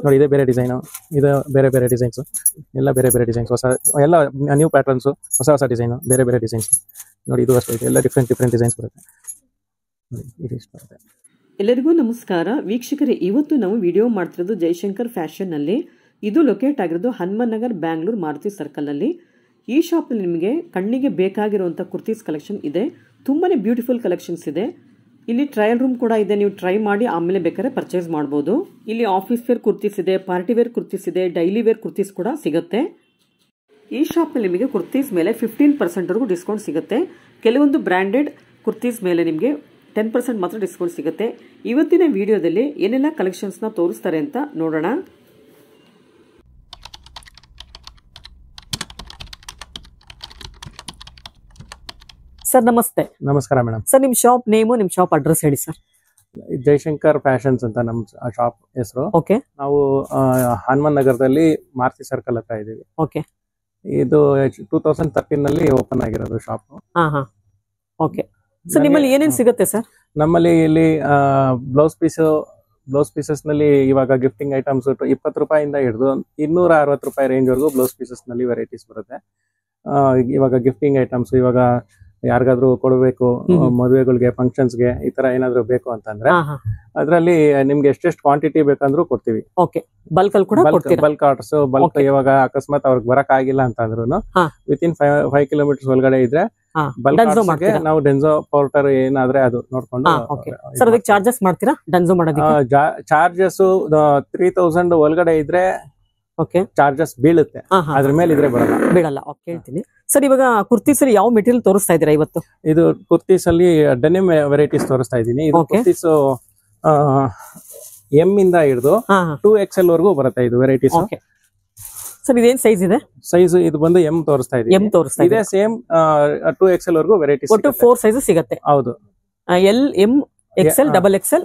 ನೋಡಿ ಇದೇ ಬೇರೆ ಡಿಸೈನ್, ಇದು ಬೇರೆ ಬೇರೆ ಡಿಸೈನ್ಸ್, ಎಲ್ಲ ಬೇರೆ ಬೇರೆ ಡಿಸೈನ್ಸ್, ಹೊಸ ಎಲ್ಲ ನ್ಯೂ ಪ್ಯಾಟರ್ನ್ಸ್, ಹೊಸ ಹೊಸ ಡಿಸೈನ್, ಬೇರೆ ಬೇರೆ ಡಿಸೈನ್ಸ್. ನೋಡಿ ಇದು ಅಷ್ಟೇ, ಎಲ್ಲ ಡಿಫ್ರೆಂಟ್ ಡಿಫ್ರೆಂಟ್ ಡಿಸೈನ್ಸ್ ಬರುತ್ತೆ. ಇದು ಇಷ್ಟ ಬರುತ್ತೆ. ಎಲ್ಲರಿಗೂ ನಮಸ್ಕಾರ ವೀಕ್ಷಕರೇ. ಇವತ್ತು ನಾವು ವಿಡಿಯೋ ಮಾಡ್ತಿರೋದು ಜಯಶಂಕರ್ ಫ್ಯಾಷನ್ ನಲ್ಲಿ. ಇದು ಲೊಕೇಟ್ ಆಗಿರೋದು ಹನುಮನ್ ನಗರ್, ಬ್ಯಾಂಗ್ಳೂರ್, ಮಾರುತಿ ಸರ್ಕಲ್ ನಲ್ಲಿ. ಈ ಶಾಪ್ ನಲ್ಲಿ ನಿಮಗೆ ಕಣ್ಣಿಗೆ ಬೇಕಾಗಿರುವಂತಹ ಕುರ್ತೀಸ್ ಕಲೆಕ್ಷನ್ ಇದೆ. ತುಂಬಾನೇ ಬ್ಯೂಟಿಫುಲ್ ಕಲೆಕ್ಷನ್ಸ್ ಇದೆ. ಇಲ್ಲಿ ಟ್ರಯಲ್ ರೂಮ್ ಕೂಡ ಇದೆ, ನೀವು ಟ್ರೈ ಮಾಡಿ ಆಮೇಲೆ ಬೇಕಾದ್ರೆ ಪರ್ಚೇಸ್ ಮಾಡಬಹುದು. ಇಲ್ಲಿ ಆಫೀಸ್ ವೇರ್ ಕುರ್ತೀಸ್ ಇದೆ, ಪಾರ್ಟಿ ವೇರ್ ಕುರ್ತೀಸ್ ಇದೆ, ಡೈಲಿ ವೇರ್ ಕುರ್ತೀಸ್ ಕೂಡ ಸಿಗುತ್ತೆ. ಈ ಶಾಪ್ ನಲ್ಲಿ ನಿಮಗೆ ಕುರ್ತೀಸ್ ಮೇಲೆ 15% ವರೆಗೂ ಡಿಸ್ಕೌಂಟ್ ಸಿಗುತ್ತೆ. ಕೆಲವೊಂದು ಬ್ರಾಂಡೆಡ್ ಕುರ್ತೀಸ್ ಮೇಲೆ ನಿಮಗೆ 10% ಮಾತ್ರ ಡಿಸ್ಕೌಂಟ್ ಸಿಗುತ್ತೆ. ಇವತ್ತಿನ ವಿಡಿಯೋದಲ್ಲಿ ಏನೆಲ್ಲ ಕಲೆಕ್ಷನ್ಸ್ ನ ತೋರಿಸ್ತಾರೆ ಅಂತ ನೋಡೋಣ. ಸರ್ ನಮಸ್ತೆ. ನಮಸ್ಕಾರ ಮೇಡಮ್. ಸರ್ ನಿಮ್ ಶಾಪ್ ನೇಮು, ನಿಮ್ ಶಾಪ್ ಅಡ್ರೆಸ್ ಹೇಳಿ ಸರ್. ಜಯಶಂಕರ್ ಫ್ಯಾಷನ್ಸ್ ಅಂತ ನಮ್ಮ ಶಾಪ್ ಹೆಸರು. ಓಕೆ. ನಾವು ಹನುಮನ್ ನಗರದಲ್ಲಿ ಮಾರುತಿ ಸರ್ಕಲ್ ಹತ್ರ ಇದೀವಿ. ಓಕೆ. ಇದು 2013 ನಲ್ಲಿ ಓಪನ್ ಆಗಿರೋದು ಶಾಪ್. ಓಕೆ. ಸರ್ ನಿಮ್ಮಲ್ಲಿ ಏನೇನು ಸಿಗುತ್ತೆ ಸರ್? ನಮ್ಮಲ್ಲಿ ಇಲ್ಲಿ ಬ್ಲೌಸ್ ಪೀಸಸ್ ನಲ್ಲಿ ಇವಾಗ ಗಿಫ್ಟಿಂಗ್ ಐಟಮ್ಸ್ 20 ರೂಪಾಯಿಂದ ಹಿಡಿದು 260 ರೂಪಾಯಿ ರೇಂಜ್ ವರೆಗೂ ಬ್ಲೌಸ್ ಪೀಸಸ್ ನಲ್ಲಿ ವೆರೈಟೀಸ್ ಬರುತ್ತೆ. ಇವಾಗ ಗಿಫ್ಟಿಂಗ್ ಐಟಮ್ಸ್, ಇವಾಗ ಯಾರಿಗಾದ್ರೂ ಕೊಡಬೇಕು, ಮದುವೆಗಳಿಗೆ, ಫಂಕ್ಷನ್ಸ್ಗೆ, ಈ ತರ ಏನಾದ್ರು ಬೇಕು ಅಂತಂದ್ರೆ ಅದ್ರಲ್ಲಿ ನಿಮ್ಗೆ ಎಷ್ಟೆಷ್ಟು ಕ್ವಾಂಟಿಟಿ ಬೇಕಂದ್ರೂ ಕೊಡ್ತೀವಿ. ಓಕೆ. ಬಲ್ಕ್ ಅಲ್ಲಿ ಕೂಡ ಕೊಡ್ತೀರಾ? ಬಲ್ಕ್ ಆರ್ಡರ್ಸ್, ಬಲ್ಕ್ ಇವಾಗ ಅಕಸ್ಮಾತ್ ಅವ್ರಿಗೆ ಬರಕ್ ಆಗಿಲ್ಲ ಅಂತಂದ್ರು ವಿತಿನ್ 5 ಕಿಲೋಮೀಟರ್ಸ್ ಒಳಗಡೆ ಇದ್ರೆ ಬಲ್ಕ್ ನಾವು ಡೆನ್ಸೋ ಪೌಡರ್ ಏನಾದ್ರೆ ಅದು ನೋಡ್ಕೊಂಡು. ಸರ್ ಅದಕ್ಕೆ ಚಾರ್ಜಸ್ ಮಾಡ್ತೀರಾ ಡೆನ್ಸೋ ಮಾಡೋದಕ್ಕೆ? ಚಾರ್ಜಸ್ 3000 ಒಳಗಡೆ ಇದ್ರೆ ಓಕೆ ಚಾರ್ಜಸ್ ಬೀಳುತ್ತೆ, ಅದ್ರ ಮೇಲೆ ಇದ್ರೆ ಬೀಳಲ್ಲ. ಓಕೆ, ಹೇಳ್ತೀನಿ. ಸರ್ ಇವಾಗ ಕುರ್ತೀಸ್ ಅಲ್ಲಿ ಯಾವ ಮೆಟೀರಿಯಲ್ ತೋರಿಸ್ತಾ ಇದ್ದೀರಾ ಇವತ್ತು? ಇದು ಕುರ್ತೀಸ್ ಅಲ್ಲಿ ಡೆನಿಮ್ ವೆರೈಟೀಸ್ ತೋರಿಸ್ತಾ ಇದ್ದೀನಿ. ಇದು ಕುರ್ತೀಸ್ ಎಂ ಇಂದ ಹಿಡಿದು 2XL ವರೆಗೂ ಬರುತ್ತೆ ಇದು ವೆರೈಟೀಸ್. ಸರ್ ಇದೇನ್ ಸೈಜ್ ಇದೆ? ಸೈಜ್ ಇದು ಬಂದು ಎಂ ತೋರಿಸ್ತಾ ಇದೆ. ಎಂ ತೋರಿಸ್ತಾ ಇದೆ. ಸೇಮ್ 2XL ವರೆಗೂ ವೆರೈಟೀಸ್. ಒಟ್ಟು 4 ಸೈಜಸ್ ಸಿಗುತ್ತೆ. ಹೌದು. L, M, XL, XXL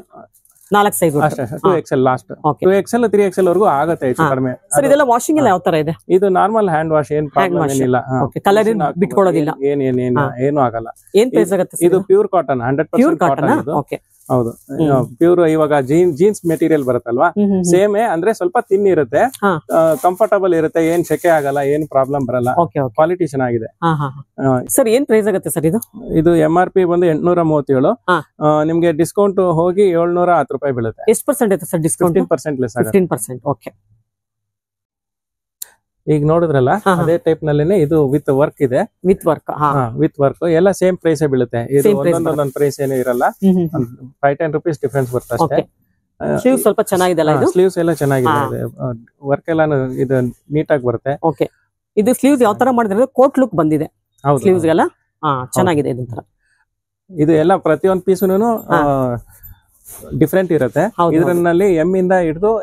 4 size ಅಷ್ಟೇ. 2XL last. 2XL 3XL ವರೆಗೂ ಆಗುತ್ತೆ ಹೆಚ್ಚು ಕಡಿಮೆ. ಸರ್ ಇದೆಲ್ಲ ವಾಷಿಂಗ್ ಎಲ್ಲ ಯಾವ ತರ ಇದೆ? ಇದು ನಾರ್ಮಲ್ ಹ್ಯಾಂಡ್ ವಾಶ್, ಏನ್ ಪ್ರಾಬ್ಲಮ್ ಏನಿಲ್ಲ. ಕಲರ್ ಬಿಟ್ಕೊಳ್ಳೋದಿಲ್ಲ, ಏನು ಆಗಲ್ಲ. ಏನ್ ಪ್ರೈಸ್ ಆಗುತ್ತೆ? ಇದು ಪ್ಯೂರ್ ಕಾಟನ್, 100% ಕಾಟನ್ ಇದು. ಹೌದು, ಪ್ಯೂರ್. ಇವಾಗ ಜೀನ್ಸ್ ಮೆಟೀರಿಯಲ್ ಬರುತ್ತಲ್ವಾ, ಸೇಮ್ ಅಂದ್ರೆ ಸ್ವಲ್ಪ ತಿನ್ ಇರುತ್ತೆ, ಕಂಫರ್ಟಬಲ್ ಇರುತ್ತೆ, ಏನ್ ಸೆಕೆ ಆಗಲ್ಲ, ಏನ್ ಪ್ರಾಬ್ಲಮ್ ಬರಲ್ಲ, ಕ್ವಾಲಿಟಿ ಚೆನ್ನಾಗಿದೆ. ಸರ್ ಏನ್ ಪ್ರೈಸ್ ಆಗುತ್ತೆ ಸರ್ ಇದು? ಇದು MRP ಬಂದು 837, ನಿಮ್ಗೆ ಡಿಸ್ಕೌಂಟ್ ಹೋಗಿ 710 ರೂಪಾಯಿ ಬೀಳುತ್ತೆ. ಎಷ್ಟು ಪರ್ಸೆಂಟ್ ಐತೆ ಸರ್ ಡಿಸ್ಕೌಂಟ್? 15% ಲೆಸ್ ಆಗುತ್ತೆ. 15%. ಓಕೆ. ಈಗ ನೋಡಿದ್ರಲ್ಲ, ಅದೇ ಟೈಪ್ ನಲ್ಲಿ ಇದು ವಿತ್ ವರ್ಕ್ ಇದೆ. ವಿತ್ ವರ್ಕ್ ಎಲ್ಲ ಸೇಮ್ ಪ್ರೈಸ್ ಬೀಳುತ್ತೆ. ಇದು ಒಂದೊಂದೊಂದು ಪ್ರೈಸ್ ಏನು ಇರಲ್ಲ, 5-10 ರೂಪೀಸ್ ಡಿಫ್ರೆನ್ಸ್ ಬರುತ್ತೆ ಅಷ್ಟೇ. ಸ್ಲೀವ್ಸ್ ಸ್ವಲ್ಪ ಚೆನ್ನಾಗಿದೆ, ಸ್ಲೀವ್ಸ್ ಎಲ್ಲ ಚೆನ್ನಾಗಿದೆ, ವರ್ಕ್ ಎಲ್ಲ ಇದು ನೀಟ್ ಆಗಿ ಬರುತ್ತೆ. ಓಕೆ. ಇದು ಸ್ಲೀವ್ಸ್ ಯಾವ ತರ ಮಾಡಿದ್ರೆ ಕೋಟ್ ಲುಕ್ ಬಂದಿದೆ ಸ್ಲೀವ್ಸ್ ಗೆಲ್ಲ, ಚೆನ್ನಾಗಿದೆ. ಇದು ಎಲ್ಲ ಪ್ರತಿಯೊಂದು ಪೀಸುನು ಡಿಫ್ರೆಂಟ್ ಇರುತ್ತೆ. ಇದರಲ್ಲಿ ಎಂ ಇಂದ ಹಿಡಿದು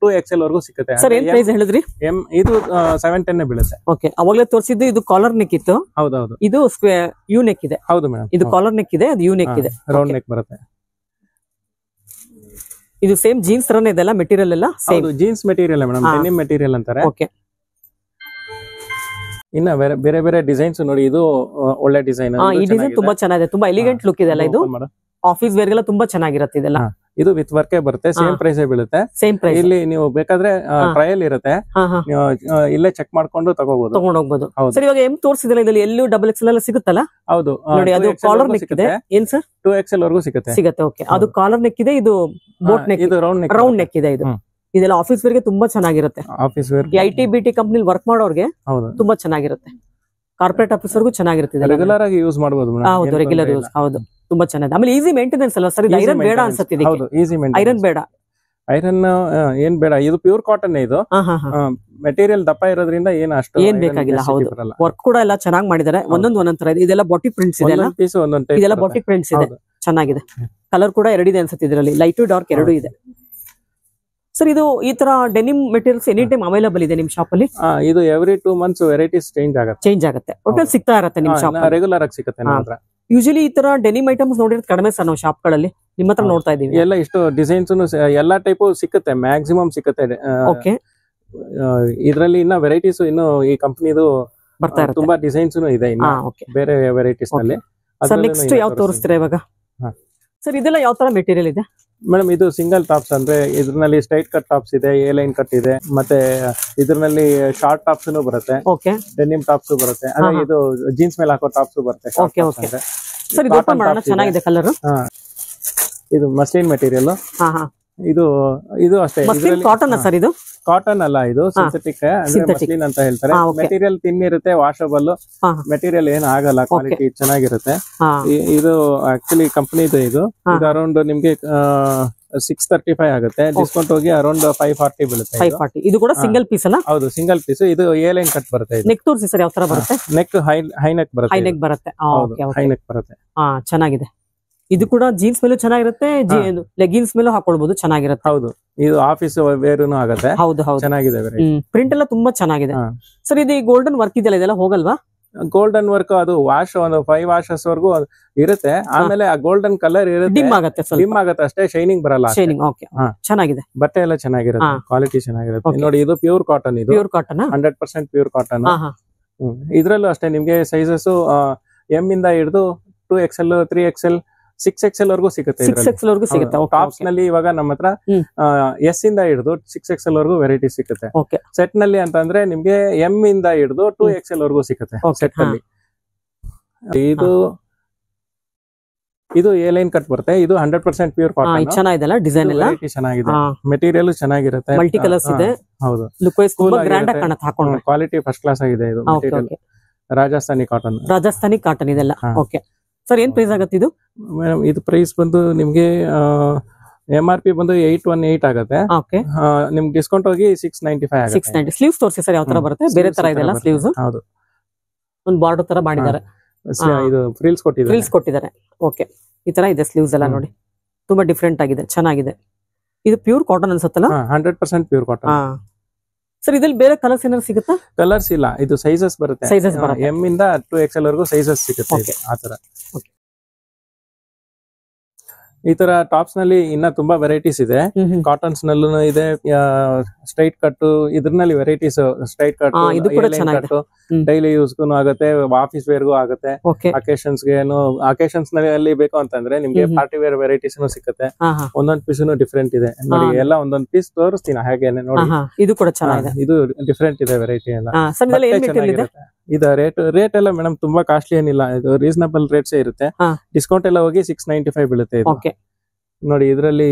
2XL ವರೆಗೂ ಸಿಗುತ್ತೆ. ಸರ್ ಏನ್ ಪ್ರೈಸ್ ಹೇಳಿದ್ರಿ? ಎಂ ಇದು 710 ಬೀಳುತ್ತೆ. ಓಕೆ. ಅವಾಗಲೇ ತೋರಿಸಿದ್ದು ಇದು ಕಾಲರ್ ನೆಕ್ ಇತ್ತು. ಹೌದೌದು. ಇದು ಯು ನೆಕ್ ಇದೆ. ಹೌದು ಮೇಡಮ್. ಇದು ಕಾಲರ್ ನೆಕ್ ಇದೆ, ಅದು ಯು ನೆಕ್ ಇದೆ, ರೌಂಡ್ ನೆಕ್ ಬರುತ್ತೆ. ಇದು ಸೇಮ್ ಜೀನ್ಸ್ ತರನೇ ಇದೆಲ್ಲ ಮೆಟೀರಿಯಲ್ ಎಲ್ಲ same jeans material madam, denim material ಅಂತಾರೆ. ಓಕೆ. ಇನ್ನ ಬೇರೆ ಬೇರೆ ಡಿಸೈನ್ಸ್ ನೋಡಿ, ಇದು ಒಳ್ಳೆ ಡಿಸೈನ್. ಈ ಡಿಸೈನ್ ತುಂಬಾ ಚೆನ್ನಾಗಿದೆ, ತುಂಬಾ ಎಲಿಗೆಂಟ್ ಲುಕ್ ಇದೆ. ಇದು ಆಫೀಸ್ ವೇರ್ ಗೆಲ್ಲ ತುಂಬಾ ಚೆನ್ನಾಗಿರುತ್ತೆ ಇದೆಲ್ಲ. ಇದು ವಿತ್ ವರ್ಕ್ ಬರುತ್ತೆ, ಸೇಮ್ ಪ್ರೈಸ್ ಬೀಳುತ್ತೆ. Same price. ಇಲ್ಲಿ ನೀವು ಬೇಕಾದ್ರೆ ಟ್ರಯಲ್ ಇರುತ್ತೆ, ಇಲ್ಲೇ ಚೆಕ್ ಮಾಡ್ಕೊಂಡು ತಗೊಂಡೋಗ್ಬೋದು. ಸರ್ ಇವಾಗ ಎಂ ತೋರಿಸಿದ್ರೆ ಇದರಲ್ಲಿ ಎಲ್ಲೂ XXL ಎಲ್ಲ ಸಿಗುತ್ತಲ್ಲ? ಹೌದು ನೋಡಿ, ಅದು ಕಾಲರ್ ನೆಕ್ ಇದೆ. ಏನ್ ಸರ್? 2XL ವರೆಗೂ ಸಿಗುತ್ತೆ. ಓಕೆ. ಅದು ಕಾಲರ್ ನೆಕ್ ಇದೆ, ಇದು ಬೋಟ್ ನೆಕ್, ಇದು ರೌಂಡ್ ನೆಕ್ ಇದೆ. ಇದೆಲ್ಲ ಆಫೀಸ್ ವೇರ್ ಗೆ ತುಂಬಾ ಚೆನ್ನಾಗಿರುತ್ತೆ. Office wear, IT BT company work ಮಾಡೋರ್ಗೆ ತುಂಬಾ ಚೆನ್ನಾಗಿರುತ್ತೆ. ಕಾರ್ಪೊರೇಟ್ ಆಫೀಸರ್ಗೂ ಚೆನ್ನಾಗಿರುತ್ತೆ. ರೆಗ್ಯುಲರ್ ಆಗಿ ಯೂಸ್ ಮಾಡಬಹುದು. ಹೌದು, ರೆಗ್ಯುಲರ್ ಯೂಸ್. ಹೌದು, ತುಂಬಾ ಚೆನ್ನಾಗಿದೆ. ಆಮೇಲೆ ಈಸಿ ಮೇಂಟೆನೆನ್ಸ್ ಅಲ್ಲ ಸರ್? ಐರನ್ ಬೇಡ ಅನ್ಸುತ್ತೆ. ಐರನ್ ಬೇಡ, ಐರನ್ ಏನ್ ಬೇಡ. ಇದು ಪ್ಯೂರ್ ಕಾಟನ್. ಇದು ಮೆಟೀರಿಯಲ್ ದಪ್ಪ ಇರೋದ್ರಿಂದ ಏನ್ ಬೇಕಾಗಿಲ್ಲ. ಹೌದು, ವರ್ಕ್ ಕೂಡ ಎಲ್ಲ ಚೆನ್ನಾಗಿ ಮಾಡಿದ್ದಾರೆ. ಒಂದೊಂದ್ ತರ ಇದೆ. ಇದೆಲ್ಲ ಬಾಟಿಕ್ ಪ್ರಿಂಟ್ಸ್ ಇದೆ, ಇದೆಲ್ಲ ಬಾಟಿಕ್ ಪ್ರಿಂಟ್ಸ್ ಇದೆ, ಚೆನ್ನಾಗಿದೆ. ಕಲರ್ ಕೂಡ ಎರಡಿದೆ ಅನ್ಸುತ್ತೆ ಇದರಲ್ಲಿ, ಲೈಟ್ ಡಾರ್ಕ್ ಎರಡೂ ಇದೆ. ಸರ್ ಇದು ಈ ತರ denim materials any time available ಇದೆ ನಿಮ್ ಶಾಪ್ ಅಲ್ಲಿ? ಇದು ಎವ್ರಿ 2 months ವೆರೈಟೀಸ್ ಚೇಂಜ್ ಆಗುತ್ತೆ. ಒಟ್ಟಲ್ಲಿ ಸಿಗ್ತಾ ಇರುತ್ತೆ ನಿಮ್ ಶಾಪ್? ರೆಗ್ಯುಲರ್ ಆಗಿ ಸಿಗುತ್ತೆ. ಯೂಶಲಿ ಈ ತರ ಡೆನಿಮ್ ಐಟಮ್ಸ್ ನೋಡಿರೋದು ಕಡಿಮೆ ಸರ್ ನಾವು ಶಾಪ್ ಗಳಲ್ಲಿ. ನಿಮ್ಮ ಹತ್ರ ನೋಡ್ತಾ ಇದೀವಿ ಎಲ್ಲ ಇಷ್ಟು ಡಿಸೈನ್ಸ್ ಎಲ್ಲಾ ಟೈಪ್ ಸಿಗುತ್ತೆ, ಮ್ಯಾಕ್ಸಿಮಮ್ ಸಿಗುತ್ತೆ. ಓಕೆ. ಇದರಲ್ಲಿ ಇನ್ನ ವೆರೈಟೀಸ್ ಇನ್ನು ಈ ಕಂಪನಿದು ಬರ್ತಾ ಇರುತ್ತೆ, ತುಂಬಾ ಡಿಸೈನ್ಸ್ ಇದೆ ಇನ್ನು ಬೇರೆ ವೆರೈಟೀಸ್ ನಲ್ಲಿ. ಸರ್ ನೆಕ್ಸ್ಟ್ ಯಾವ ತೋರಿಸ್ತೀರಾ ಇವಾಗ? ಸರ್ ಇದೆಲ್ಲ ಯಾವ ತರ ಮೆಟೀರಿಯಲ್ ಇದೆ? ಮೇಡಮ್ ಇದು ಸಿಂಗಲ್ ಟಾಪ್ಸ್ ಅಂದ್ರೆ ಇದ್ರಲ್ಲಿ ಸ್ಟ್ರೈಟ್ ಕಟ್ ಟಾಪ್ಸ್ ಇದೆ, ಎ ಲೈನ್ ಕಟ್ ಇದೆ, ಮತ್ತೆ ಇದ್ರಲ್ಲಿ ಶಾರ್ಟ್ ಟಾಪ್ಸ್ ಬರುತ್ತೆ, ಡೆನಿಮ್ ಟಾಪ್ಸ್ ಬರುತ್ತೆ, ಅಂದ್ರೆ ಇದು ಜೀನ್ಸ್ ಮೇಲೆ ಹಾಕೋ ಟಾಪ್ಸ್ ಬರುತ್ತೆ. ಸರ್ ಇದು ಓಪನ್ ಮಾಡೋಣ, ಚೆನ್ನಾಗಿದೆ ಕಲರ್. ಇದು ಮಸ್ಲಿನ್ ಮೆಟೀರಿಯಲ್. ಇದು ಅಷ್ಟೇ, ಕಾಟನ್ ಸರ್? ಇದು ಕಾಟನ್ ಅಲ್ಲ, ಇದು ಸಿಂಥೆಟಿಕ್ ಅಂದ್ರೆ ಮಸ್ಲಿನ್ ಅಂತ ಹೇಳ್ತಾರೆ. ಮೆಟೀರಿಯಲ್ ತಿನ್ ಇರುತ್ತೆ, ವಾಷಬಲ್ ಮೆಟೀರಿಯಲ್ ಏನು ಆಗಲ್ಲ, ಕ್ವಾಲಿಟಿ ಚೆನ್ನಾಗಿರುತ್ತೆ. ಇದು ಆಕ್ಚುಲಿ ಕಂಪನಿದು. ಇದು ಅರೌಂಡ್ ನಿಮ್ಗೆ 635 ಆಗುತ್ತೆ, ಡಿಸ್ಕೌಂಟ್ ಹೋಗಿ ಅರೌಂಡ್ 540 ಬೀಳುತ್ತೆ. 540. ಇದು ಕೂಡ ಸಿಂಗಲ್ ಪೀಸ್ ಅಲ್ಲ? ಹೌದು, ಸಿಂಗಲ್ ಪೀಸ್. ಇದು ಎ ಲೈನ್ ಕಟ್ ಬರುತ್ತೆ. ನೆಕ್ ತೋರಿಸಿ ಸರ್, ಯಾವ ತರ ಬರುತ್ತೆ? ನೆಕ್ ಹೈ ನೆಕ್ ಬರುತ್ತೆ. ಹೈ ನೆಕ್ ಬರುತ್ತೆ. ಚೆನ್ನಾಗಿದೆ. ಇದು ಕೂಡ ಜೀನ್ಸ್ ಮೇಲೂ ಚೆನ್ನಾಗಿರುತ್ತೆ, ಲೆಗಿನ್ಸ್ ಮೇಲೂ ಹಾಕೊಳ್ಬಹುದು, ಚೆನ್ನಾಗಿರುತ್ತೆ. ಹೌದು, ಇದು ಆಫೀಸ್ ವೇರ್ನು ಆಗುತ್ತೆ. ಹೌದು, ಚೆನ್ನಾಗಿದೆ. ಪ್ರಿಂಟ್ ಎಲ್ಲ ತುಂಬಾ ಚೆನ್ನಾಗಿದೆ. ಸರ್ ಇದು ಗೋಲ್ಡನ್ ವರ್ಕ್ ಇದೆಯಲ್ಲ, ಇದೆಲ್ಲ ಹೋಗಲ್ವಾ? ಗೋಲ್ಡನ್ ವರ್ಕ್ ಅದು ವಾಶ್ ಒಂದು 5 ವಾಶಸ್ ವರೆಗೂ ಇರುತ್ತೆ. ಆಮೇಲೆ ಆ ಗೋಲ್ಡನ್ ಕಲರ್ ಇರುತ್ತೆ, ಡಿಮ್ ಆಗುತ್ತೆ ಅಷ್ಟೇ, ಶೈನಿಂಗ್ ಬರಲ್ಲ. ಚೆನ್ನಾಗಿದೆ, ಬಟ್ಟೆ ಎಲ್ಲ ಚೆನ್ನಾಗಿರುತ್ತೆ, ಕ್ವಾಲಿಟಿ ಚೆನ್ನಾಗಿರುತ್ತೆ. ನೋಡಿ, ಇದು ಪ್ಯೂರ್ ಕಾಟನ್. ಇದು ಪ್ಯೂರ್ ಕಾಟನ್, 100% ಪ್ಯೂರ್ ಕಾಟನ್. ಇದ್ರಲ್ಲೂ ಅಷ್ಟೇ ನಿಮ್ಗೆ ಸೈಜಸ್ ಎಂ ಇಂದ ಹಿಡಿದು 2XL, 3XL, 6XL ವರೆಗೂ ಸಿಗುತ್ತೆ. ಟಾಪ್ಸ್ ನಲ್ಲಿ ಇವಾಗ ನಮ್ಮ ಹತ್ರ ಎಸ್ ಇಂದ ಹಿಡಿದು 6XL ವರೆಗೂ ವೆರೈಟಿ ಸಿಗುತ್ತೆ. ಸೆಟ್ ನಲ್ಲಿ ಅಂತಂದ್ರೆ ನಿಮ್ಗೆ ಎಂ ಇಂದ ಹಿಡಿದು 2XL ವರೆಗೂ ಸಿಗುತ್ತೆ ಸೆಟ್ ನಲ್ಲಿ. ಇದು ಎ ಲೈನ್ ಕಟ್ ಬರುತ್ತೆ. ಇದು 100% ಪ್ಯೂರ್ ಕಾಟನ್. ಚೆನ್ನಾಗಿದೆ, ಡಿಸೈನ್ ಎಲ್ಲ ಚೆನ್ನಾಗಿದೆ, ಮೆಟೀರಿಯಲ್ ಚೆನ್ನಾಗಿರುತ್ತೆ, ಮಲ್ಟಿ ಕಲರ್ಸ್ ಇದೆ. ಹೌದು, ಕ್ವಾಲಿಟಿ ಫಸ್ಟ್ ಕ್ಲಾಸ್ ಆಗಿದೆ. ಇದು ಮೆಟೀರಿಯಲ್ ರಾಜಸ್ಥಾನಿ ಕಾಟನ್ ಇದೆಲ್ಲ. ಓಕೆ ಸರ್, ಏನ್ ಪ್ರೈಸ್ ಆಗುತ್ತೆ ಇದು? ಮೇಡಮ್ ಇದು ಪ್ರೈಸ್ ಬಂದು ನಿಮ್ಗೆ MRP ಬಂದು 818 ಆಗುತ್ತೆ. ನಿಮ್ಗೆ ಡಿಸ್ಕೌಂಟ್ ಹೋಗಿ 695 ಆಗುತ್ತೆ. 690. ಸ್ಲೀವ್ಸ್ ತೋರಿಸಿ ಸರ್, ಯಾವ ತರ ಬರುತ್ತೆ? ಬೇರೆ ತರ ಇದೆಲ್ಲ ಸ್ಲೀವ್ಸ್. ಹೌದು, ಒಂದು ಬಾರ್ಡರ್ ತರ ಮಾಡಿದ್ದಾರೆ. ಇದು ಫ್ರಿಲ್ಸ್ ಕೊಟ್ಟಿದ್ದಾರೆ. ಓಕೆ, ಈ ತರ ಇದೆ ಸ್ಲೀವ್ಸ್ ಎಲ್ಲ. ನೋಡಿ, ತುಂಬಾ ಡಿಫ್ರೆಂಟ್ ಆಗಿದೆ, ಚೆನ್ನಾಗಿದೆ. ಇದು ಪ್ಯೂರ್ ಕಾಟನ್ ಅನ್ಸುತ್ತಲ್ಲ? 100% ಪ್ಯೂರ್ ಕಾಟನ್. ಸರ್ ಇದ್ರಲ್ಲಿ ಬೇರೆ ಕಲರ್ಸ್ ಏನಾದ್ರು ಸಿಗುತ್ತಾ? ಕಲರ್ಸ್ ಇಲ್ಲ, ಇದು ಸೈಜಸ್ ಬರುತ್ತೆ. ಎಂ ಇಂದ 2XL ವರೆಗೂ ಸೈಜಸ್ ಸಿಗುತ್ತೆ. ಆತರ ಈ ತರ ಟಾಪ್ಸ್ ನಲ್ಲಿ ಇನ್ನ ತುಂಬಾ ವೆರೈಟೀಸ್ ಇದೆ. ಕಾಟನ್ಸ್ ನಲ್ಲೂ ಇದೆ, ಸ್ಟ್ರೈಟ್ ಕಟ್, ಇದ್ರಲ್ಲಿ ವೆರೈಟೀಸ್. ಸ್ಟ್ರೈಟ್ ಕಟ್, ಡೈಲಿ ಯೂಸ್ಗೂ ಆಗುತ್ತೆ, ಆಫೀಸ್ ವೇರ್ಗೂ ಆಗುತ್ತೆ, ಅಕೇಶನ್ಸ್ ನಲ್ಲಿ ಬೇಕು ಅಂತಂದ್ರೆ ನಿಮ್ಗೆ ಪಾರ್ಟಿ ವೇರ್ ವೆರೈಟೀಸ್ ಸಿಗುತ್ತೆ. ಒಂದೊಂದ್ ಪೀಸ್ ಡಿಫ್ರೆಂಟ್ ಇದೆ ನೋಡಿ, ಎಲ್ಲ ಒಂದೊಂದ್ ಪೀಸ್ ತೋರಿಸ್ತೀನಿ ಹಾಗೇನೆ ನೋಡಿ. ಇದು ಕೂಡ ಚೆನ್ನಾಗಿದೆ, ಇದು ಡಿಫ್ರೆಂಟ್ ಇದೆ ವೆರೈಟಿ ಎಲ್ಲ. ಇದು ರೇಟ್ ಎಲ್ಲ ಮೇಡಮ್ ತುಂಬಾ ಕಾಸ್ಟ್ಲಿ ಏನಿಲ್ಲ, ಇದು ರೀಸನಬಲ್ ರೇಟ್ಸ್ ಇರುತ್ತೆ. ಡಿಸ್ಕೌಂಟ್ ಎಲ್ಲ ಹೋಗಿ 695 ಬೀಳುತ್ತೆ. ನೋಡಿ, ಇದ್ರಲ್ಲಿ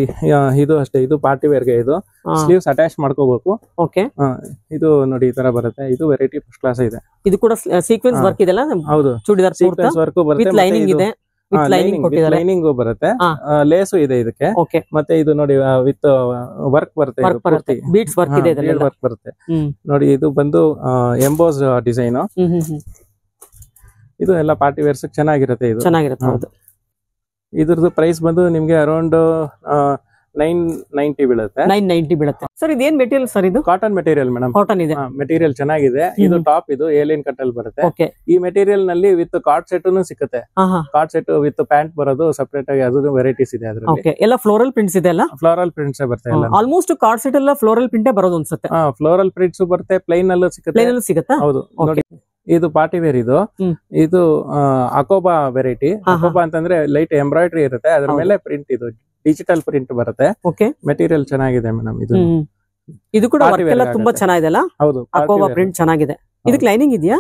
ಇದು ಅಷ್ಟೇ, ಇದು ಪಾರ್ಟಿ ವೇರ್ಗೆ. ಇದು ಸ್ಲೀವ್ಸ್ ಅಟ್ಯಾಚ್ ಮಾಡ್ಕೋಬೇಕು. ಇದು ನೋಡಿ, ಈ ತರ ಬರುತ್ತೆ. ಇದು ವೆರೈಟಿ ಫಸ್ಟ್ ಕ್ಲಾಸ್ ಇದೆ. ಇದು ಕೂಡ ಸೀಕ್ವೆನ್ಸ್ ವರ್ಕ್ ಇದೆ. ಹೌದು, ಚೂಡಿದಾರ್ ಸೀಕ್ವೆನ್ಸ್ ವರ್ಕ್ ಬರುತ್ತೆ, ಲೈನಿಂಗ್ ಇದೆ, ಲೈನಿಂಗ್ ಬರುತ್ತೆ, ಲೇಸು ಇದೆ ಇದಕ್ಕೆ. ಮತ್ತೆ ಇದು ನೋಡಿ, ವಿತ್ ವರ್ಕ್ ಬರುತ್ತೆ, ಬೀಡ್ಸ್ ವರ್ಕ್ ಇದೆ, ವರ್ಕ್ ಬರುತ್ತೆ. ನೋಡಿ, ಇದು ಬಂದು ಎಂಬೋಸ್ ಡಿಸೈನ್. ಇದು ಎಲ್ಲ ಪಾರ್ಟಿ ವೇರ್ಸ್ ಚೆನ್ನಾಗಿರುತ್ತೆ. ಇದು ಚೆನ್ನಾಗಿರುತ್ತೆ. ಹೌದು, ಇದ್ರದ್ದು ಪ್ರೈಸ್ ಬಂದು ನಿಮ್ಗೆ ಅರೌಂಡ್ 990 ಬೀಳುತ್ತೆ. 990 ಬೀಳುತ್ತೆ. ಸರ್ ಇದೇನ್ ಮೆಟೀರಿಯಲ್ ಸರ್? ಇದು ಕಾಟನ್ ಮೆಟೀರಿಯಲ್ ಮೇಡಮ್. ಕಾಟನ್ ಇದೆ, ಮೆಟೀರಿಯಲ್ ಚೆನ್ನಾಗಿದೆ. ಇದು ಟಾಪ್, ಇದು ಎ ಲೈನ್ ಕಟ್ ಅಲ್ಲಿ ಬರುತ್ತೆ. ಈ ಮೆಟೀರಿಯಲ್ ನಲ್ಲಿ ವಿತ್ ಕಾರ್ಡ್ ಸೆಟ್ ಸಿಗುತ್ತೆ. ಕಾರ್ಡ್ ಸೆಟ್ ವಿತ್ ಪ್ಯಾಂಟ್ ಬರೋದು ಸಪರೇಟ್ ಆಗಿ, ಅದು ವೆರೈಟೀಸ್ ಇದೆ ಅದ್ರಲ್ಲಿ. ಎಲ್ಲ ಫ್ಲೋರಲ್ ಪ್ರಿಂಟ್ಸ್ ಇದೆ ಅಲ್ಲ? ಫ್ಲೋರಲ್ ಪ್ರಿಂಟ್ಸ್ ಬರುತ್ತೆ. ಆಲ್ಮೋಸ್ಟ್ ಕಾರ್ಡ್ ಸೆಟ್ ಎಲ್ಲ ಫ್ಲೋರಲ್ ಪ್ರಿಂಟ್ ಬರೋದು ಅನ್ಸುತ್ತೆ. ಫ್ಲೋರಲ್ ಪ್ರಿಂಟ್ಸ್ ಬರುತ್ತೆ, ಪ್ಲೈನ್ ಅಲ್ಲೂ ಸಿಗುತ್ತೆ. ಹೌದು, ನೋಡಿ, ಇದು ಪಾರ್ಟಿ ವೇರ್. ಇದು ಅಕೋಬಾ ವೆರೈಟಿ. ಅಕೋಬಾ ಅಂತಂದ್ರೆ ಲೈಟ್ ಎಂಬ್ರಾಯ್ಡ್ರಿ ಇರುತ್ತೆ, ಅದ್ರ ಮೇಲೆ ಪ್ರಿಂಟ್, ಇದು ಡಿಜಿಟಲ್ ಪ್ರಿಂಟ್ ಬರುತ್ತೆ. ಮೆಟೀರಿಯಲ್ ಚೆನ್ನಾಗಿದೆ ಮೇಡಮ್. ಇದು ಕೂಡ ತುಂಬಾ ಚೆನ್ನಾಗಿದೆ. ಹೌದು, ಅಕೋಬಾ ಪ್ರಿಂಟ್ ಚೆನ್ನಾಗಿದೆ. ಇದಕ್ಕೆ ಲೈನಿಂಗ್ ಇದೆಯಾ?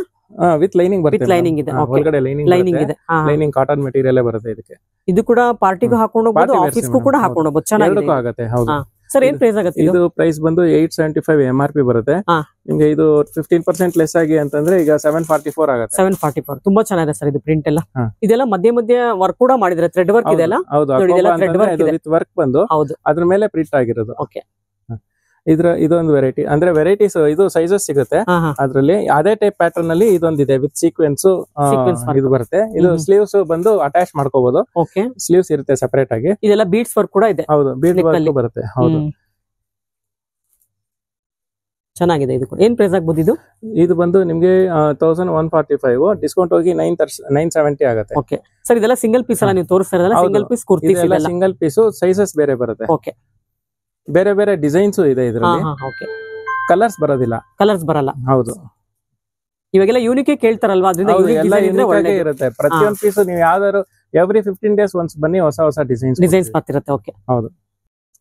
ವಿತ್ ಲೈನಿಂಗ್ ಬರುತ್ತೆ. ಲೈನಿಂಗ್ ಇದೆ, ಒಳಗಡೆ ಲೈನಿಂಗ್ ಇದೆ. ಲೈನಿಂಗ್ ಕಾಟನ್ ಮೆಟೀರಿಯಲ್ ಬರುತ್ತೆ ಇದಕ್ಕೆ. ಇದು ಕೂಡ ಪಾರ್ಟಿಗೂ ಹಾಕೊಂಡು ಹೋಗಬಹುದು, ಆಫೀಸ್ಗೂ ಕೂಡ ಹಾಕೊಂಡು ಹೋಗಬಹುದು, ಚೆನ್ನಾಗಿದೆ ಆಗುತ್ತೆ. ಹೌದು ಸರ್, ಏನ್ ಪ್ರೈಸ್ ಆಗುತ್ತೆ? ಇದು ಪ್ರೈಸ್ ಬಂದು 875 MRP ಬರುತ್ತೆ. ನಿಮ್ಗೆ ಇದು 15% ಲೆಸ್ ಆಗಿ ಅಂತಂದ್ರೆ ಈಗ 744 ಆಗುತ್ತೆ. 744 ತುಂಬಾ ಚೆನ್ನಾಗಿದೆ ಸರ್. ಇದು ಪ್ರಿಂಟ್ ಎಲ್ಲ, ಇದೆಲ್ಲ ಮಧ್ಯ ವರ್ಕ್ ಕೂಡ ಮಾಡಿದ್ರೆ, ಥ್ರೆಡ್ ವರ್ಕ್ ಇದೆಲ್ಲ. ವಿತ್ ವರ್ಕ್ ಬಂದು ಅದ್ರ ಮೇಲೆ ಪ್ರಿಂಟ್ ಆಗಿರೋದು. ಇದೊಂದು ವೆರೈಟಿ, ಅಂದ್ರೆ ವೆರೈಟೀಸ್, ಇದು ಸೈಜಸ್ ಸಿಗುತ್ತೆ ಅದ್ರಲ್ಲಿ. ಅದೇ ಟೈಪ್ ಪ್ಯಾಟರ್ನ್ ಅಲ್ಲಿ ಇದೊಂದಿದೆ, ವಿತ್ ಸೀಕ್ವೆನ್ಸ್ ಇದು ಬರುತ್ತೆ. ಇದು ಸ್ಲೀವ್ಸ್ ಬಂದು ಅಟ್ಯಾಚ್ ಮಾಡ್ಕೋಬಹುದು, ಸ್ಲೀವ್ಸ್ ಇರುತ್ತೆ ಸಪರೇಟ್ ಆಗಿ. ಇದೆಲ್ಲ ಬೀಡ್ಸ್ ವರ್ಕ್ ಕೂಡ ಇದೆ. ಹೌದು, ಬೀಡ್ ವರ್ಕ್ ಬರುತ್ತೆ. ಹೌದು, ಚೆನ್ನಾಗಿದೆ. ಇದು ಏನ್ ಪ್ರೈಸ್ ಆಗ್ಬೋದು? ಇದು ಬಂದು ನಿಮ್ಗೆ 1145, ಡಿಸ್ಕೌಂಟ್ ಹೋಗಿ 970 ಆಗುತ್ತೆ. ಓಕೆ ಸರ್, ಇದೆಲ್ಲ ಸಿಂಗಲ್ ಪೀಸ್ ಅಲ್ಲ ನೀವು ತೋರಿಸ್ತಾ ಇರೋದಲ್ಲ? Single piece kurti, single piece, sizes ಬೇರೆ ಬರುತ್ತೆ. ಓಕೆ, ಬೇರೆ ಬೇರೆ ಡಿಸೈನ್ಸ್ ಇದೆ ಇದರಲ್ಲಿ. ಕಲರ್ಸ್ ಬರೋದಿಲ್ಲ. ಕಲರ್ಸ್ ಬರಲ್ಲ. ಹೌದು, ಇವಾಗೆಲ್ಲ ಯೂನಿಕ್ ಕೇಳ್ತಾರಲ್ವಾ, ಅದರಿಂದ ಇರುತ್ತೆ. ಪ್ರತಿಯೊಂದು ಪೀಸ್ ನೀವು ಯಾವ್ದಾದ್ರು ಎವ್ರಿ 15 days ಒನ್ಸ್ ಬನ್ನಿ, ಹೊಸ ಹೊಸ ಡಿಸೈನ್ಸ್ ಬರ್ತಿರುತ್ತೆ. ಓಕೆ, ಹೌದು.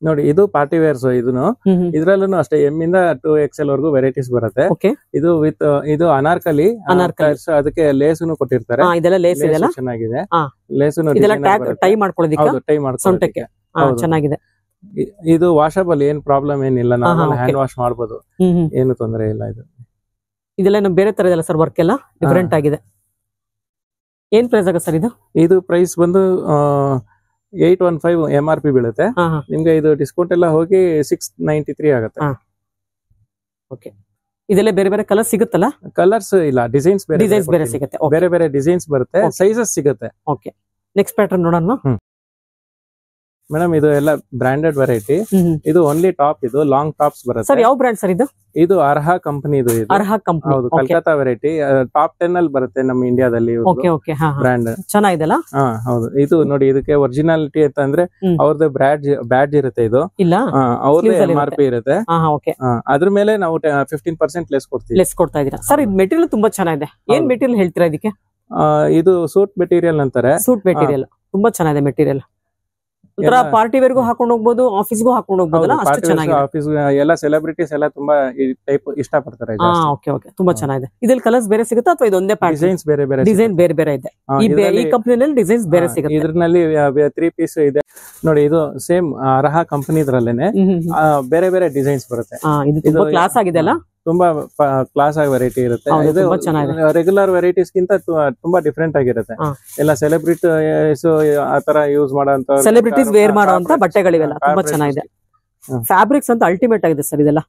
ನೋಡಿ ಇದು ಪಾರ್ಟಿ ವೇರ್ಸ್ ಇದನ್ನು ಇದ್ರಲ್ಲೂ ಅಷ್ಟೇ ಎಮ್ ಇಂದ 2XL ವರೆಗೂ ವೆರೈಟೀಸ್ ಬರುತ್ತೆ. ಇದು ವಿತ್ ಇದು ಅನಾರ್ಕಲಿ ಅದಕ್ಕೆ ಲೇಸುನು ಕೊಟ್ಟಿರ್ತಾರೆ. ಇದೆಲ್ಲ ಲೇಸ್ ಇದೆಲ್ಲ ಚೆನ್ನಾಗಿದೆ. ಲೇಸುನು ಟೈ ಮಾಡ್ಕೊಳ್ಳೋದಿಕ್ಕೆ ಟೈ ಮಾಡ್ಕೊಳ್ಳೋದಕ್ಕೆ ಚೆನ್ನಾಗಿದೆ. ಇದು ವಾಷಬಲ್, ಏನ್ ಪ್ರಾಬ್ಲಮ್ ಏನಿಲ್ಲ, ನಾರ್ಮಲ್ ಹ್ಯಾಂಡ್ ವಾಶ್ ಮಾಡಬಹುದು, ಏನು ತೊಂದರೆ ಇಲ್ಲ. ಇದೆಲ್ಲ ಬೇರೆ ತರ ಇದೆಲ್ಲ ಸರ್, ವರ್ಕ್ ಎಲ್ಲ ಡಿಫರೆಂಟ್ ಆಗಿದೆ. ಏನ್ ಪ್ರೈಸ್ ಆಗ ಸರ್ ಇದು? ಇದು ಪ್ರೈಸ್ ಬಂದು 815 MRP ಬೀಳುತ್ತೆ. ನಿಮ್ಗೆ ಇದು ಡಿಸ್ಕೌಂಟ್ ಎಲ್ಲ ಹೋಗಿ 693 ಆಗುತ್ತೆ. ಓಕೆ, ಇದೆಲ್ಲ ಬೇರೆ ಬೇರೆ ಕಲರ್ ಸಿಗುತ್ತಲ್ಲ? ಕಲರ್ಸ್ ಇಲ್ಲ, ಡಿಸೈನ್ಸ್ ಬೇರೆ ಸಿಗುತ್ತೆ. ಬೇರೆ ಬೇರೆ ಡಿಸೈನ್ಸ್ ಬರುತ್ತೆ, ಸೈಜಸ್ ಸಿಗುತ್ತೆ. ಓಕೆ, ನೆಕ್ಸ್ಟ್ ಪ್ಯಾಟರ್ನ್ ನೋಡೋಣ ಮೇಡಮ್. ಇದು ಎಲ್ಲ ಬ್ರಾಂಡೆಡ್ ವೆರೈಟಿ. ಇದು ಓನ್ಲಿ ಟಾಪ್, ಇದು ಲಾಂಗ್ ಟಾಪ್ಸ್ ಬರುತ್ತೆ. ಸರ್ ಯಾವ ಬ್ರಾಂಡ್ ಸರ್ ಇದು? ಇದು ಅರ್ಹ ಕಂಪನಿ. ಇದು ಅರ್ಹ ಕಂಪನಿ, ಹೌದು, ಕಲ್ಕತ್ತಾ ವೆರೈಟಿ. ಟಾಪ್ 10 ಅಲ್ಲಿ ಬರುತ್ತೆ ನಮ್ಮ ಇಂಡಿಯಾದಲ್ಲಿ ಬ್ರಾಂಡ್. ಚೆನ್ನಾಗಿದೆಲ್ಲ. ಹೌದು, ಇದು ನೋಡಿ, ಇದಕ್ಕೆ ಒರಿಜಿನಾಲಿಟಿ ಅಂತ ಅಂದ್ರೆ ಅವ್ರದ್ದು ಬ್ಯಾಡ್ಜ್ ಇರುತ್ತೆ. ಇದು ಇಲ್ಲ, ಅವ್ರದ್ದು MRP ಇರುತ್ತೆ. ಅದ್ರ ಮೇಲೆ ನಾವು 15% ಲೆಸ್ ಕೊಡ್ತೀವಿ. ಲೆಸ್ ಕೊಡ್ತಾ ಇದೀರಾ ಸರ್? ಇದು ಮೆಟೀರಿಯಲ್ ತುಂಬಾ ಚೆನ್ನಾಗಿದೆ. ಏನ್ ಮೆಟೀರಿಯಲ್ ಹೇಳ್ತೀರಾ ಇದಕ್ಕೆ? ಇದು ಸೂಟ್ ಮೆಟೀರಿಯಲ್ ಅಂತಾರೆ. ಸೂಟ್ ಮೆಟೀರಿಯಲ್ ತುಂಬಾ ಚೆನ್ನಾಗಿದೆ ಮೆಟೀರಿಯಲ್. ಒಂಥರ ಪಾರ್ಟಿ ವೇರ್ಗೂ ಹಾಕೊಂಡು ಹೋಗ್ಬೋದು, ಆಫೀಸ್ಗೂ ಹಾಕೊಂಡು ಹೋಗ್ಬೋದಲ್ಲ, ಅಷ್ಟು ಚೆನ್ನಾಗಿದೆ. ಆಫೀಸ್ ಎಲ್ಲ ಸೆಲೆಬ್ರಿಟೀಸ್ ಎಲ್ಲ ತುಂಬಾ ಈ ಟೈಪ್ ಇಷ್ಟಪಡ್ತಾರೆ. ಓಕೆ ಓಕೆ, ತುಂಬಾ ಚೆನ್ನಾಗಿದೆ. ಇದ್ರಲ್ಲಿ ಕಲರ್ಸ್ ಬೇರೆ ಸಿಗುತ್ತಾ ಅಥವಾ ಇದೊಂದೇ ಡಿಸೈನ್ಸ್ ಬೇರೆ ಬೇರೆ? ಡಿಸೈನ್ ಬೇರೆ ಬೇರೆ ಇದೆ. ಈ ಕಂಪನಿಯಲ್ಲಿ ಡಿಸೈನ್ಸ್ ಬೇರೆ ಸಿಗುತ್ತೆ. ಇದ್ರಲ್ಲಿ 3 ಪೀಸ್ ಇದೆ ನೋಡಿ. ಇದು ಸೇಮ್ ಅರ್ಹ ಕಂಪನಿ ಇದ್ರಲ್ಲೇನೆ ಬೇರೆ ಬೇರೆ ಡಿಸೈನ್ಸ್ ಬರುತ್ತೆ. ಇದು ತುಂಬಾ ಕ್ಲಾಸ್ ಆಗಿದೆ ಅಲ್ಲ? ತುಂಬಾ ಕ್ಲಾಸ್ ಆಗಿ ವೆರೈಟಿ ಇರುತ್ತೆ. ರೆಗ್ಯುಲರ್ ವೆರೈಟೀಸ್ ಗಿಂತ ತುಂಬಾ ಡಿಫ್ರೆಂಟ್ ಆಗಿರುತ್ತೆ. ಎಲ್ಲ ಸೆಲೆಬ್ರಿಟೀಸ್ ಆತರ ಯೂಸ್ ಮಾಡೋಂತ, ಸೆಲೆಬ್ರಿಟೀಸ್ ವೇರ್ ಮಾಡುವಂತ ಬಟ್ಟೆಗಳಿವೆಲ್ಲ ತುಂಬಾ ಚೆನ್ನಾಗಿದೆ. ಫ್ಯಾಬ್ರಿಕ್ಸ್ ಅಂತ ಅಲ್ಟಿಮೇಟ್ ಆಗಿದೆ ಸರ್ ಇದೆಲ್ಲ.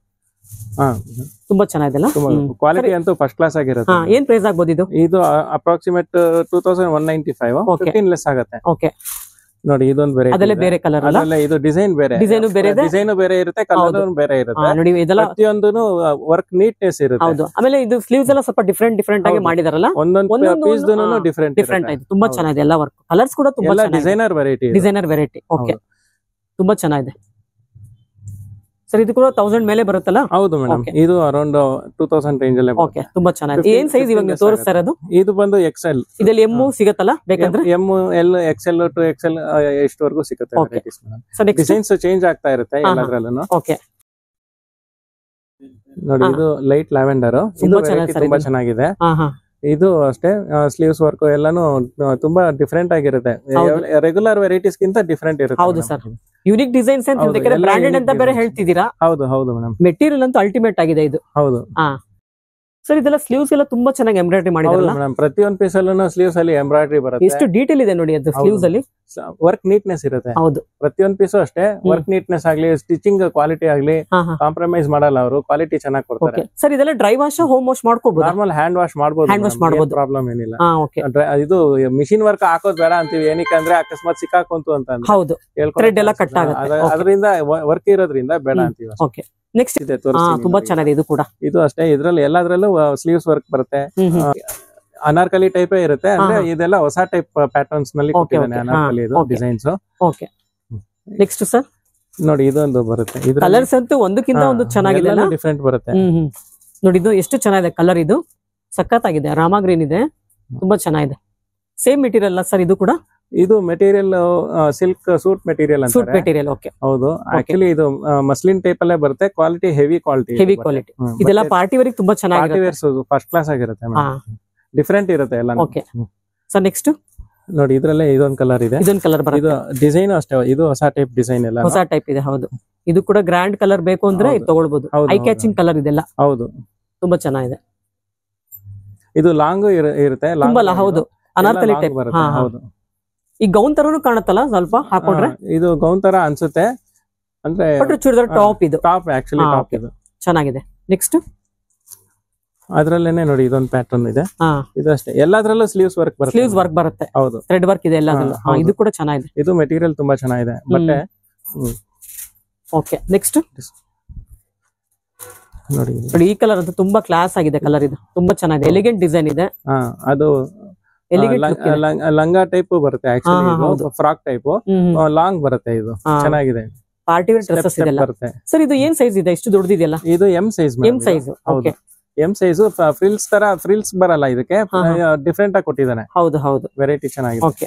ತುಂಬಾ ಚೆನ್ನಾಗಿದೆ. ಕ್ವಾಲಿಟಿ ಅಂತೂ ಫಸ್ಟ್ ಕ್ಲಾಸ್ ಆಗಿರುತ್ತೆ. ಏನ್ ಪ್ರೈಸ್ ಆಗ್ಬೋದು ಇದು? ಇದು ಅಪ್ರಾಕ್ಸಿಮೇಟ್ 2195, 15 ಲೆಸ್ ಆಗುತ್ತೆ. ಓಕೆ ನೋಡಿ, ಇದೊಂದು ಬೇರೆ ಕಲರ್ ಅಲ್ಲ? ಇದು ಡಿಸೈನ್ ಬೇರೆ, ಡಿಸೈನ್ ಬೇರೆ ಇರುತ್ತೆ, ಕಲರ್ ಬೇರೆ ಇರುತ್ತೆ. ನೋಡಿ, ಇದೆಲ್ಲ ಪ್ರತಿಯೊಂದು ವರ್ಕ್ ನೀಟ್ನೆಸ್ ಇರುತ್ತೆ. ಹೌದು, ಆಮೇಲೆ ಇದು ಸ್ಲೀವ್ಸ್ ಎಲ್ಲ ಸ್ವಲ್ಪ ಡಿಫ್ರೆಂಟ್ ಆಗಿ ಮಾಡಿದಾರಲ್ಲ, ಒಂದೊಂದು ಪೀಸ್ ಡಿಫ್ರೆಂಟ್ ಆಯ್ತು. ತುಂಬಾ ಚೆನ್ನಾಗಿದೆ ಎಲ್ಲ ವರ್ಕ್. ಕಲರ್ಸ್ ಕೂಡ ತುಂಬಾ ಡಿಸೈನರ್ ವೆರೈಟಿ. ಓಕೆ, ತುಂಬಾ ಚೆನ್ನಾಗಿದೆ ಸರ್. ಇದು ಕೂಡ 1000 ಮೇಲೆ ಬರುತ್ತಲ್ಲ? ಹೌದು ಮೇಡಮ್, ಇದು ಅರೌಂಡ್ 2000 ರೇಂಜ್ ಅಲ್ಲಿ. ಓಕೆ, ತುಂಬಾ ಚೆನ್ನಾಗಿದೆ. ಏನ್ ಸೈಜ್ ಇವಾಗ ನೀವು ತೋರಿಸ್ತಾ ಇರೋದು? ಇದು ಬಂದು XL. ಇದರಲ್ಲಿ ಎಮ್ ಸಿಗುತ್ತಲ್ಲ ಬೇಕಂದ್ರೆ? ಎಮ್, L, XL, 2XL ಎಷ್ಟವರೆಗೂ ಸಿಗುತ್ತೆ. ಡಿಸೈನ್ಸ್ ಚೇಂಜ್ ಆಗ್ತಾ ಇರುತ್ತೆ ಎಲ್ಲದರಲ್ಲೂ. ಓಕೆ, ನೋಡಿ, ಇದು ಲೈಟ್ ಲ್ಯಾವೆಂಡರ್. ತುಂಬಾ ಚೆನ್ನಾಗಿದೆ. ಇದು ಅಷ್ಟೇ, ಸ್ಲೀವ್ಸ್ ವರ್ಕ್ ಎಲ್ಲಾನು ತುಂಬಾ ಡಿಫ್ರೆಂಟ್ ಆಗಿರುತ್ತೆ. ರೆಗ್ಯುಲರ್ ವೆರೈಟೀಸ್ ಗಿಂತ ಡಿಫ್ರೆಂಟ್ ಇರುತ್ತೆ. ಹೌದು ಸರ್, ಯೂನಿಕ್ ಡಿಸೈನ್ಸ್ ಅಂತ ಬ್ರಾಂಡೆಡ್ ಅಂತ ಬೇರೆ ಹೇಳ್ತಿದ್ದೀರಾ. ಹೌದು ಮೇಡಮ್. ಮೆಟೀರಿಯಲ್ ಅಂತೂ ಅಲ್ಟಿಮೇಟ್ ಆಗಿದೆ ಇದು. ಹೌದು ಸರ್, ಇದೆಲ್ಲ ಸ್ಲೀವ್ಸ್ ಎಲ್ಲ ತುಂಬಾ ಚೆನ್ನಾಗಿ ಎಂಬ್ರಾಯ್ಡ್ರಿ ಮಾಡಿದಾರಲ್ಲ ಮೇಡಮ್. ಪ್ರತಿಯೊಂದು ಪೀಸ್ ಅಲ್ಲೂ ಸ್ಲೀವ್ಸ್ ಅಲ್ಲಿ ಎಂಬ್ರಾಯ್ಡ್ರಿ ಬರುತ್ತೆ. ಎಷ್ಟು ಡೀಟೇಲ್ ಇದೆ ನೋಡಿ ಅದು ಸ್ಲೀವ್ಸ್ ಅಲ್ಲಿ. ವರ್ಕ್ ನೀಟ್ನೆಸ್ ಇರುತ್ತೆ. ಹೌದು, ಪ್ರತಿಯೊಂದು ಪೀಸು ಅಷ್ಟೇ. ವರ್ಕ್ ನೀಟ್ನೆಸ್ ಆಗ್ಲಿ, ಸ್ಟಿಚಿಂಗ್ ಕ್ವಾಲಿಟಿ ಆಗ್ಲಿ ಕಾಂಪ್ರಮೈಸ್ ಮಾಡಲ್ಲ ಅವರು. ಕ್ವಾಲಿಟಿ ಚೆನ್ನಾಗಿ ಕೊಡ್ತಾರೆ. ಸರ್, ಇದೆಲ್ಲ ಡ್ರೈ ವಾಶ್, ಹೋಮ್ ವಾಶ್ ಮಾಡ್ಕೋಬಹುದು? ನಾರ್ಮಲ್ ಹ್ಯಾಂಡ್ ವಾಶ್ ಮಾಡಬಹುದು, ಪ್ರಾಬ್ಲಮ್ ಏನಿಲ್ಲ. ಇದು ಮಿಷಿನ್ ವರ್ಕ್ ಹಾಕೋದ್ ಬೇಡ ಅಂತೀವಿ. ಏನಕ್ಕೆ ಅಂದ್ರೆ ಅಕಸ್ಮಾತ್ ಸಿಕ್ಕಾಕೊಂತು ಅಂತ ಥ್ರೆಡ್ ಎಲ್ಲ ಕಟ್ ಆಗುತ್ತೆ. ಅದರಿಂದ ವರ್ಕ್ ಇರೋದ್ರಿಂದ ಬೇಡ ಅಂತೀವಿ. ಓಕೆ, ನೆಕ್ಸ್ಟ್ ಇದೆ, ತುಂಬಾ ಚೆನ್ನಾಗಿದೆ ಇದು ಕೂಡ. ಇದು ಅಷ್ಟೇ, ಇದ್ರಲ್ಲಿ ಎಲ್ಲಾದ್ರಲ್ಲೂ ಸ್ಲೀವ್ಸ್ ವರ್ಕ್ ಬರುತ್ತೆ. ಅನಾರ್ಕಲಿ ಟೈಪ್ ಇರುತ್ತೆ. ಅಂದ್ರೆ ಇದೆಲ್ಲ ಹೊಸ ಟೈಪ್ ಪ್ಯಾಟರ್ನ್ಸ್ ನಲ್ಲಿ ಕೊಟ್ಟಿದ್ದಾನೆ Anarkali designs. Okay, next sir ನೋಡಿ, ಇದೊಂದು ಬರುತ್ತೆ. ಕಲರ್ಸ್ ಅಂತೂ ಒಂದಕ್ಕಿಂತ ಒಂದು ಚೆನ್ನಾಗಿದೆ, ಡಿಫ್ರೆಂಟ್ ಬರುತ್ತೆ. ನೋಡಿ, ಇದು ಎಷ್ಟು ಚೆನ್ನಾಗಿದೆ ಕಲರ್. ಇದು ಸಖತ್ತಾಗಿದೆ, ರಾಮಾ ಗ್ರೀನ್ ಇದೆ, ತುಂಬಾ ಚೆನ್ನಾಗಿದೆ. ಸೇಮ್ ಮೆಟೀರಿಯಲ್ ಸರ್ ಇದು ಕೂಡ? ಇದು ಮೆಟೀರಿಯಲ್ ಸಿಲ್ಕ್ ಸೂಟ್ ಮೆಟೀರಿಯಲ್ ಅಂತ. Suit material, okay. ಹೌದು, ಆಕ್ಚುಲಿ ಇದು ಮಸ್ಲಿನ್ ಟೈಪ್ ಅಲ್ಲೇ ಬರುತ್ತೆ. Quality heavy quality. ಇದೆಲ್ಲ ಪಾರ್ಟಿ ವೇರ್ ತುಂಬಾ ಚೆನ್ನಾಗಿ ಫಸ್ಟ್ ಕ್ಲಾಸ್ ಆಗಿರುತ್ತೆ. ಡಿಫ್ರೆಂಟ್ ಇರುತ್ತೆ ಎಲ್ಲ. ಓಕೆ ಸರ್, ನೆಕ್ಸ್ಟ್ ನೋಡಿ, ಇದ್ರಲ್ಲೇ ಇದೊಂದು ಕಲರ್ ಇದೆ. ಇದೊಂದು ಕಲರ್ ಬರುತ್ತೆ. ಇದು ಡಿಸೈನ್ ಅಷ್ಟೇ, ಇದು ಹೊಸ ಟೈಪ್ ಡಿಸೈನ್ ಎಲ್ಲ ಹೊಸ ಟೈಪ್ ಇದೆ. ಹೌದು, ಇದು ಕೂಡ ಗ್ರ್ಯಾಂಡ್ ಕಲರ್ ಬೇಕು ಅಂದ್ರೆ ತಗೊಳ್ಬಹುದು. ಐ ಕ್ಯಾಚಿಂಗ್ ಕಲರ್ ಇದೆಲ್ಲ. ಹೌದು, ತುಂಬಾ ಚೆನ್ನಾಗಿದೆ. ಇದು ಲಾಂಗ್ ಇರುತ್ತೆ. ಹೌದು, ಅನಾರ್ಕಲಿ ಟೈಪ್ ಬರುತ್ತೆ. ಹೌದು, ಈ ಗೌನ್ ತರನು ಕಾಣುತ್ತಲ್ಲ ಸ್ವಲ್ಪ ಹಾಕೊಂಡ್ರೆ? ಇದು ಗೌನ್ ತರ ಅನ್ಸುತ್ತೆ, ಅಂದ್ರೆ ಚೂಡಿದಾರ್ ಟಾಪ್. ಇದು ಟಾಪ್, ಆಕ್ಚುಲಿ ಟಾಪ್. ಇದು ಚೆನ್ನಾಗಿದೆ. ನೆಕ್ಸ್ಟ್ ಅದ್ರಲ್ಲೇನೆ ನೋಡಿ, ಇದೊಂದು ಪ್ಯಾಟರ್ನ್ ಇದೆ. ಇದು ಅಷ್ಟೇ, ಎಲ್ಲಾದ್ರಲ್ಲೂ ಸ್ಲೀವ್ಸ್ ವರ್ಕ್ ಬರುತ್ತೆ. ಹೌದು, ಥ್ರೆಡ್ ವರ್ಕ್ ಇದೆ ಎಲ್ಲ. ಇದು ಕೂಡ ಚೆನ್ನಾಗಿದೆ. ಇದು ಮೆಟೀರಿಯಲ್ ತುಂಬಾ ಚೆನ್ನಾಗಿದೆ ಬಟ್ಟೆ. ಓಕೆ, ನೆಕ್ಸ್ಟ್ ನೋಡಿ, ಈ ಕಲರ್ ಅಂತೂ ತುಂಬಾ ಕ್ಲಾಸ್ ಆಗಿದೆ ಕಲರ್. ಇದು ತುಂಬಾ ಚೆನ್ನಾಗಿದೆ, ಎಲಿಗೆಂಟ್ ಡಿಸೈನ್ ಇದೆ. ಅದು ಲಂಗ ಟೈಪ್ ಬರುತ್ತೆ, ಆಕ್ಚುಲಿ ಫ್ರಾಕ್ ಟೈಪ್ ಲಾಂಗ್ ಬರುತ್ತೆ. ಇದು ಚೆನ್ನಾಗಿದೆ, ಪಾರ್ಟಿ ವೇರ್ ಡ್ರೆಸ್ಸಸ್ ಇದೆಲ್ಲ ಬರುತ್ತೆ. ಸರ್, ಇದು ಏನ್ ಸೈಜ್ ಇದೆ? ಎಷ್ಟು ದೊಡ್ಡದಿದೆಯಲ್ಲ? ಇದು M size. Okay, M size. Frills ತರ ಫ್ರಿಲ್ಸ್ ಬರಲ್ಲ ಇದಕ್ಕೆ, ಡಿಫ್ರೆಂಟ್ ಆಗಿ ಕೊಟ್ಟಿದ್ದಾನೆ. ಹೌದು, ವೆರೈಟಿ ಚೆನ್ನಾಗಿದೆ. ಓಕೆ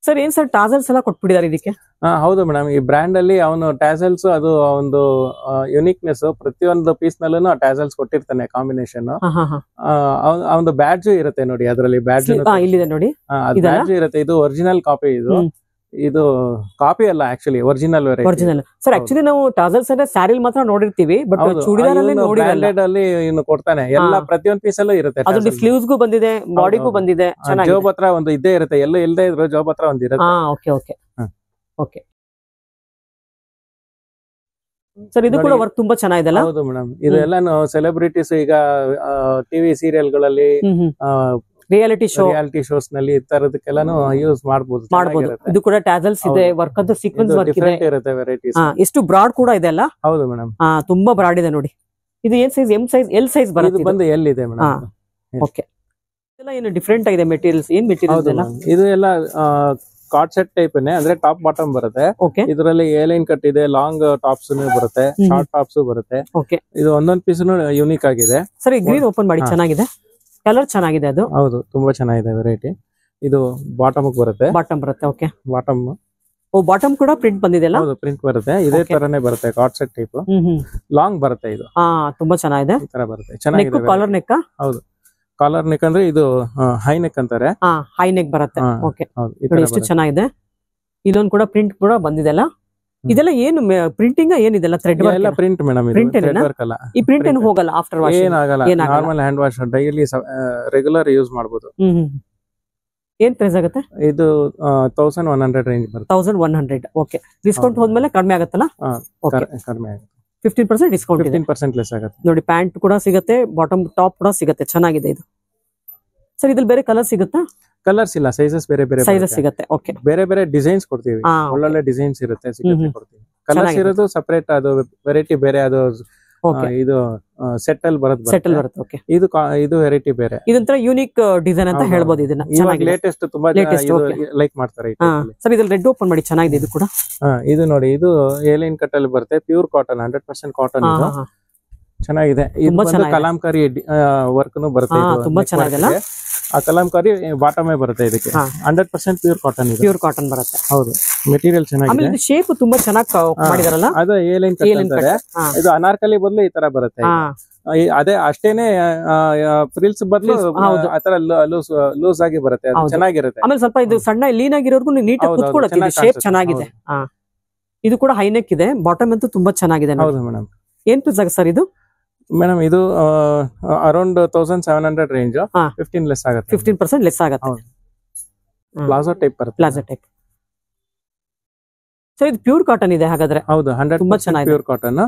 ಸರ್ ಏನ್ ಸರ್ ಟಾಸಲ್ಸ್ ಎಲ್ಲ ಕೊಟ್ಬಿಟ್ಟಿದ್ದಾರೆ ಇದಕ್ಕೆ? ಹೌದು ಮೇಡಮ್, ಈ ಬ್ರ್ಯಾಂಡ್ ಅಲ್ಲಿ ಅವನು ಟ್ಯಾಸಲ್ಸ್ ಅದು ಒಂದು ಯುನಿಕ್ನೆಸ್, ಪ್ರತಿಯೊಂದು ಪೀಸ್ ನಲ್ಲೂ ಟ್ಯಾಸಲ್ಸ್ ಕೊಟ್ಟಿರ್ತಾನೆ ಕಾಂಬಿನೇಷನ್. ಅವನು ಬ್ಯಾಡ್ಜ್ ಇರುತ್ತೆ ನೋಡಿ, ಅದರಲ್ಲಿ ಬ್ಯಾಡ್ಜ್ ಇಲ್ಲಿದೆ ನೋಡಿ, ಬ್ಯಾಡ್ಜ್ ಇರುತ್ತೆ. ಇದು ಒರಿಜಿನಲ್ ಕಾಪಿ, ಇದು ಕಾಪಿ ಅಲ್ಲ actually, original original. Sir actually ನಾವು ಟಾಸಲ್ಸ್ ಅಂದ್ರೆ ಸ್ಯಾರಿಲ್ ಮಾತ್ರ ನೋಡಿರ್ತೀವಿ, ಬಟ್ ಚೂಡಿದಾರ್ ಅಲ್ಲಿ ಬ್ರಾಂಡೆಡ್ ಅಲ್ಲಿ ಇನ್ನು ಕೊಡ್ತಾನೆ ಎಲ್ಲ, ಪ್ರತಿಯೊಂದು ಪೀಸ್ ಅಲ್ಲೂ ಇರುತ್ತೆ. ಅದು ಸ್ಲೀವ್ಸ್ಗೂ ಬಂದಿದೆ, ಬಾಡಿಗೂ ಬಂದಿದೆ. ಜಾಬ್ ಹತ್ರ ಒಂದು ಇದ್ದೇ ಇರುತ್ತೆ, ಎಲ್ಲೂ ಇಲ್ಲದೆ ಇದ್ರು ಜಾಬ್ ಹತ್ರ ಒಂದು ಇರುತ್ತೆ. ಓಕೆ ಓಕೆ ಓಕೆ ಸರ್, ಇದು ಕೂಡ ವರ್ಕ್ ತುಂಬಾ ಚೆನ್ನಾಗಿದೆಲ್ಲ? ಹೌದು ಮೇಡಮ್, ಇದೆಲ್ಲ ಸೆಲೆಬ್ರಿಟೀಸ್ ಈಗ ಟಿವಿ ಸೀರಿಯಲ್ ಗಳಲ್ಲಿ, ರಿಯಾಲಿಟಿ ಶೋಸ್ ನಲ್ಲಿ ಈ ತರದಕ್ಕೆಲ್ಲಾನು ಯೂಸ್ ಮಾಡಬಹುದು. ಇದು ಕೂಡ ಟ್ಯಾಸಲ್ಸ್ ಇದೆ, ವರ್ಕ್ ಅಂತ ಸೀಕ್ವೆನ್ಸ್ ವರ್ಕ್ ಇರುತ್ತೆ, ವೆರೈಟೀಸ್. ಎಷ್ಟು ಬ್ರಾಡ್ ಕೂಡ ಇದೆ ಅಲ್ಲ? ಹೌದು ಮೇಡಮ್, ತುಂಬಾ ಬ್ರಾಡ್ ಇದೆ ನೋಡಿ. ಇದು ಏನ್ size? M size, L size ಬರುತ್ತೆ. ಇದು ಬಂದು ಎಲ್ ಇದೆ ಮೇಡಮ್. ಓಕೆ, ಇದೆಲ್ಲ ಏನು ಡಿಫರೆಂಟ್ ಆಗಿದೆ ಮೆಟೀರಿಯಲ್ಸ್? ಏನ್ ಮೆಟೀರಿಯಲ್ಸ್ ಎಲ್ಲ? ಇದು ಎಲ್ಲ ಕಾರ್ಡ್ ಸೆಟ್ ಟೈಪ್ ಅದ್ರೆ ಟಾಪ್ ಬಾಟಮ್ ಬರುತ್ತೆ. ಇದರಲ್ಲಿ ಎ ಲೈನ್ ಕಟ್ ಇದೆ, ಲಾಂಗ್ ಟಾಪ್ಸ್ ಬರುತ್ತೆ, ಶಾರ್ಟ್ ಟಾಪ್ಸ್ ಬರುತ್ತೆ. ಇದು ಒಂದೊಂದ್ ಪೀಸ್ ಯೂನಿಕ್ ಆಗಿದೆ. ಸರ್, ಗ್ರೀನ್ ಓಪನ್ ಮಾಡಿ, ಚೆನ್ನಾಗಿದೆ, ಕಲರ್ ಚೆನ್ನಾಗಿದೆ ಅದು. ಹೌದು, ತುಂಬಾ ಚೆನ್ನಾಗಿದೆ ವೆರೈಟಿ. ಇದು ಬಾಟಮ್ ಬರುತ್ತೆ. ಬಾಟಮ್ ಬರುತ್ತೆ, ಓಕೆ. ಬಾಟಮ್, ಬಾಟಮ್ ಕೂಡ ಪ್ರಿಂಟ್ ಬಂದಿದೆ ಅಲ್ಲ? ಹೌದು, ಪ್ರಿಂಟ್ ಬರುತ್ತೆ. ಇದೇ ತರನೇ ಬರುತ್ತೆ, ಕಾರ್ಡ್ ಸೆಟ್ ಟೈಪ್, ಲಾಂಗ್ ಬರುತ್ತೆ. ಇದು ತುಂಬಾ ಚೆನ್ನಾಗಿದೆ, ಈ ತರ ಬರುತ್ತೆ, ಚೆನ್ನಾಗಿದೆ. Collar neck? ಹೌದು, ಕಾಲರ್ ನೆಕ್ ಅಂದ್ರೆ ಇದು ಹೈ ನೆಕ್ ಅಂತಾರೆ. ಹೈ ನೆಕ್ ಬರುತ್ತೆ, ಓಕೆ. ಎಷ್ಟು ಚೆನ್ನಾಗಿದೆ. ಇದೊಂದು ಕೂಡ ಪ್ರಿಂಟ್ ಕೂಡ ಬಂದಿದೆ ಅಲ್ಲ? ಇದೆಲ್ಲ ಏನು ಪ್ರಿಂಟಿಂಗ್ ಏನಿದೆಲ್ಲ? ಥ್ರೆಡ್ ವರ್ಕ್ ಎಲ್ಲ ಪ್ರಿಂಟ್ ಮೇಡಮ್. ಪ್ರಿಂಟ್ ಅಲ್ಲ, ಈ ಪ್ರಿಂಟ್ ಏನು ಹೋಗಲ್ಲ ಆಫ್ಟರ್ ವಾಶ್? ಏನಾಗಲ್ಲ, normal hand wash, daily regular use ಮಾಡಬಹುದು. ಏನ್ ಪ್ರೈಸ್ ಆಗುತ್ತೆ ಇದು? 1100 ರೇಂಜ್ ಬರುತ್ತೆ. 1100, ಓಕೆ. ಡಿಸ್ಕೌಂಟ್ ಹೋದ್ಮೇಲೆ ಕಡಿಮೆ ಆಗುತ್ತಲ್ಲ? ಕಡಿಮೆ ಆಗುತ್ತೆ, 15% ಡಿಸ್ಕೌಂಟ್ ಇದೆ. 15% ಲೆಸ್ ಆಗುತ್ತೆ ನೋಡಿ. ಪ್ಯಾಂಟ್ ಕೂಡ ಸಿಗುತ್ತೆ, ಬಾಟಮ್ ಟಾಪ್ ಕೂಡ ಸಿಗುತ್ತೆ, ಚೆನ್ನಾಗಿದೆ ಇದು. ಸರ್, ಇದ್ರಲ್ಲಿ ಬೇರೆ ಕಲರ್ ಸಿಗುತ್ತಾ? ಕಲರ್ಸ್ ಇಲ್ಲ, ಸೈಜಸ್ ಬೇರೆ ಬೇರೆ ಸೈಜಸ್ ಸಿಗುತ್ತೆ, ಓಕೆ. ಬೇರೆ ಬೇರೆ ಡಿಸೈನ್ಸ್ ಕೊಡ್ತೀವಿ, ಒಳ್ಳೊಳ್ಳೆ ಡಿಸೈನ್ಸ್ ಇರುತ್ತೆ, ಕೊಡ್ತೀವಿ. ಕಲರ್ಸ್ ಇರೋದು ಸಪರೇಟ್, ಅದು ವೆರೈಟಿ ಬೇರೆ. ಅದು ಇದು ಸೆಟಲ್ ಬರುತ್ತೆ, ಓಕೆ. ಇದು ವೆರೈಟಿ ಬೇರೆ, ಇದೊಂಥರ ಯೂನಿಕ್ ಡಿಸೈನ್ ಅಂತ ಹೇಳ್ಬೋದು. ಇದನ್ನ ಲೇಟೆಸ್ಟ್, ತುಂಬಾ ಲೈಕ್ ಮಾಡ್ತಾರೆ. ಸರ್, ಇದ್ರಲ್ಲಿ ರೆಡ್ ಓಪನ್ ಮಾಡಿ, ಚೆನ್ನಾಗಿದೆ ಇದು ಕೂಡ. ಇದು ನೋಡಿ, ಇದು ಎ ಲೈನ್ ಕಟ್ ಅಲ್ಲಿ ಬರುತ್ತೆ, ಪ್ಯೂರ್ ಕಾಟನ್, 100% ಕಾಟನ್. ಇದು ಚೆನ್ನಾಗಿದೆ. ಇದು ಕಲಾಂಕಾರಿ ವರ್ಕ್ ಬರುತ್ತೆ, ತುಂಬಾ ಚೆನ್ನಾಗಿದೆ. ಆ ಕಲಾಂಕಾರಿ ಬಾಟಮೇ ಬರುತ್ತೆ ಇದಕ್ಕೆ. 100% ಪ್ಯೂರ್ ಕಾಟನ್, ಪ್ಯೂರ್ ಕಾಟನ್ ಬರುತ್ತೆ. ಹೌದು, ಮೆಟೀರಿಯಲ್ ಚೆನ್ನಾಗಿದೆ. ಶೇಪ್ ತುಂಬಾ ಚೆನ್ನಾಗಿ ಮಾಡಿದಾರಲ್ಲ, ಅದು ಎ ಲೈನ್ ಕಟ್ ಅಂತಾರೆ. ಇದು ಅನಾರ್ಕಲಿ ಬದಲು ಈ ತರ ಬರುತ್ತೆ. ಅದೇ ಅಷ್ಟೇನೆ ಫ್ರಿಲ್ಸ್ ಬದಲು ಆತರ ಲೂಸ್ ಆಗಿ ಬರುತ್ತೆ, ಚೆನ್ನಾಗಿರುತ್ತೆ. ಆಮೇಲೆ ಸ್ವಲ್ಪ ಇದು ಸಣ್ಣ ಲೀನ್ ಆಗಿರೋರ್ಗು ನೀಟಾಗಿ ಕೂತ್ಕೊಳ್ಳುತ್ತೆ, ಶೇಪ್ ಚೆನ್ನಾಗಿದೆ. ಇದು ಕೂಡ ಹೈನೆಕ್ ಇದೆ, ಬಾಟಮ್ ಅಂತೂ ತುಂಬಾ ಚೆನ್ನಾಗಿದೆ. ಹೌದು ಮೇಡಮ್. ಏನ್ ಪ್ರೈಸ್ ಆಗುತ್ತೆ ಸರ್ ಇದು? ಮೇಡಮ್, ಇದು ಅರೌಂಡ್ 1700 ರೇಂಜ್, 15% ಲೆಸ್ ಆಗುತ್ತೆ. 15% ಲೆಸ್ ಆಗುತ್ತೆ. ಪ್ಲಾಜೋ ಟೈಪ್ ಬರುತ್ತೆ. Palazzo type. ಸೊ ಇದು ಪ್ಯೂರ್ ಕಾಟನ್ ಇದೆ ಹಾಗಾದ್ರೆ? ಹೌದು, 100% ಪ್ಯೂರ್ ಕಾಟನ್.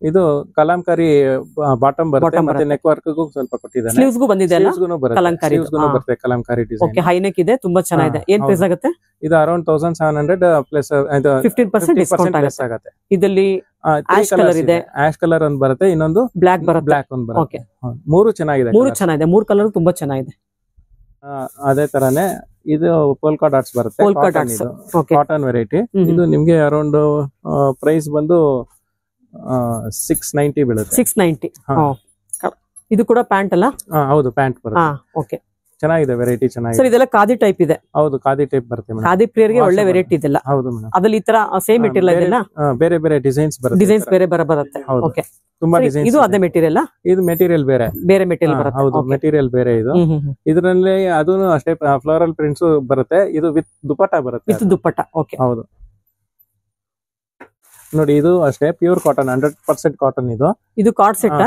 ಇದು ಕಲಾಂಕಾರಿ ಬಾಟಮ್ ಬರುತ್ತೆ, ಮತ್ತೆ ನೆಕ್ ವರ್ಕ್ ಸ್ವಲ್ಪ ಕೊಟ್ಟಿದ್ದಾರೆ. ಸ್ಲೀವ್ಸ್ ಗೂ ಬಂದಿದೆ ಅಲ್ಲ? ಕಲಾಂಕಾರಿ ಬರುತ್ತೆ, kalamkari design. Okay, high neck ಇದೆ, ತುಂಬಾ ಚೆನ್ನಾಗಿದೆ. ಏನ್ ಪ್ರೈಸ್ ಆಗುತ್ತೆ? ಇದು ಅರೌಂಡ್ 1700 ಪ್ಲಸ್ 15% ಡಿಸ್ಕೌಂಟ್ ಆಗುತ್ತೆ. ಇದರಲ್ಲಿ ಆಶ್ ಕಲರ್ ಇದೆ, ಆಶ್ ಕಲರ್ ಒಂದು ಬರುತ್ತೆ, ಇನ್ನೊಂದು ಬ್ಲಾಕ್ ಬರುತ್ತೆ, ಬ್ಲಾಕ್ ಒಂದು ಬರುತ್ತೆ. ಮೂರು ಚೆನ್ನಾಗಿದೆ, ಮೂರು ಕಲರ್ ತುಂಬಾ ಚೆನ್ನಾಗಿದೆ. ಅದೇ ತರಾನೇ ಇದು ಪೋಲ್ಕಾ ಡಾಟ್ಸ್ ಬರುತ್ತೆ, ಕಾಟನ್ ವೆರೈಟಿ. ಇದು ನಿಮ್ಗೆ ಅರೌಂಡ್ ಪ್ರೈಸ್ ಬಂದು 690 ಬೀಳುತ್ತೆ. 690. ಇದು ಕೂಡ ಪ್ಯಾಂಟ್ ಅಲ್ಲ? ಹೌದು, ಪ್ಯಾಂಟ್ ಬರುತ್ತೆ. ಓಕೆ, ಚೆನ್ನಾಗಿದೆ, ವೆರೈಟಿ ಚೆನ್ನಾಗಿದೆ. ಸರ್, ಇದೆಲ್ಲ ಖಾದಿ ಟೈಪ್ ಇದೆ? ಹೌದು, ಖಾದಿ ಟೈಪ್ ಬರುತ್ತೆ. ಖಾದಿ ಪ್ರಿಯರಿಗೆ ಒಳ್ಳೆ ವೆರೈಟಿ ಇದೆಲ್ಲ. ಹೌದು ಮೇಡಮ್. ಅದ್ರಲ್ಲಿ ಈ ತರ ಸೇಮ್ ಮೆಟೀರಿಯಲ್ ಇದೆಲ್ಲ, ಬೇರೆ ಬೇರೆ ಡಿಸೈನ್ಸ್ ಬರುತ್ತೆ. ಡಿಸೈನ್ಸ್ ಬೇರೆ ಬರುತ್ತೆ. ಓಕೆ, ತುಂಬಾ ಡಿಸೈನ್ಸ್. ಇದು ಅದೇ ಮೆಟೀರಿಯಲ್? ಇದು ಮೆಟೀರಿಯಲ್ ಬೇರೆ ಮೆಟೀರಿಯಲ್ ಬರುತ್ತೆ. ಹೌದು, ಮೆಟೀರಿಯಲ್ ಬೇರೆ. ಇದು ಇದರಲ್ಲಿ ಅದು ಅಷ್ಟೇ ಫ್ಲೋರಲ್ ಪ್ರಿಂಟ್ಸ್ ಬರುತ್ತೆ. ಇದು ವಿತ್ ದುಪಟ್ಟ ಬರುತ್ತೆ, ವಿತ್ ದುಪಟ್ಟ. ಓಕೆ, ಹೌದು ನೋಡಿ. ಇದು ಅಷ್ಟೇ ಪ್ಯೂರ್ ಕಾಟನ್, 100% ಕಾಟನ್. ಇದು ಕಾರ್ಡ್ ಸೆಟ್.